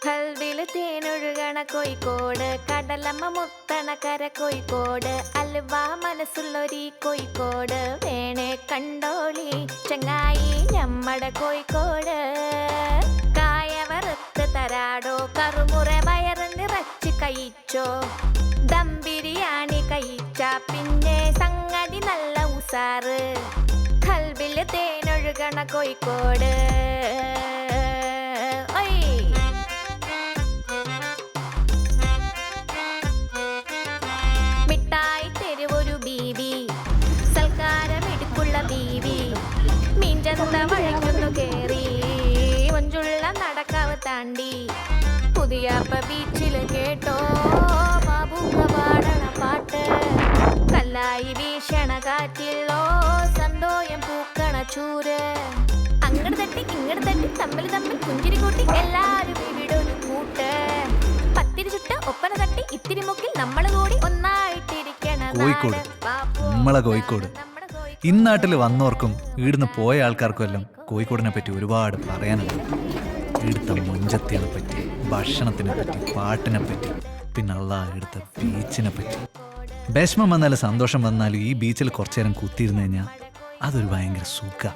കൽവില് തേനൊഴുകണ കോഴിക്കോട്, കടലമ്മ മുത്തണ കര കോഴിക്കോട്, അൽവ മനസ്സുള്ളൊരീ കോഴിക്കോട്, വേണേ കണ്ടോളി ചങ്ങായി ഞമ്മടെ കോഴിക്കോട്. കായ വറുത്ത് തരാടോ, കറുമുറ വയറ് നിറച്ച് കഴിച്ചോ, ദം ബിരിയാണി കഴിച്ച പിന്നെ സംഗതി നല്ല ഉസാറ്. കൽവില് തേനൊഴുകണ കോഴിക്കോട്. മിഠായി തെരുവൊരു ബീവി, സൽക്കാരമെടുക്കുള്ള ബീവി, മീൻചന്ത വഴങ്ങുന്നു കേറി, മൊഞ്ചുള്ള നടക്കാവ് താണ്ടി, പുതിയാപ്പ ബീച്ചില് കേട്ടോ ബാബുക്ക പാടണ പാട്ട്. കല്ലായി വീശണ കാറ്റില്ലോ സന്തോയം പൂക്കണ ചൂര്. അങ്ങട് തട്ടി ഇങ്ങട് തട്ടി തമ്മിൽ തമ്മിൽ പുഞ്ചിരി കൂട്ടി എല്ലാരും ഇവിടെ ഒരു കൂട്ട്. പത്തിരി ചുട്ട് ഒപ്പന തട്ടി ഇത്തിരി മുക്കിൽ നമ്മള് കൂടി ഒന്നായിട്ടിരിക്കണ കോഴിക്കോട്, നമ്മളെ കോഴിക്കോട്. ഇന്നാട്ടിൽ വന്നവർക്കും ഈടുന്ന് പോയ ആൾക്കാർക്കും എല്ലാം കോഴിക്കോടിനെ പറ്റി ഒരുപാട് പറയാനുണ്ട്. ഇവിടുത്തെ മുഞ്ചത്തിനെ പറ്റി, ഭക്ഷണത്തിനെ പറ്റി, പാട്ടിനെ പറ്റി, പിന്നെ ഇവിടുത്തെ ബീച്ചിനെ പറ്റി. വിഷമം വന്നാലും സന്തോഷം വന്നാലും ഈ ബീച്ചിൽ കുറച്ചു നേരം കുത്തിയിരുന്നു കഴിഞ്ഞാൽ അതൊരു ഭയങ്കര സുഖ.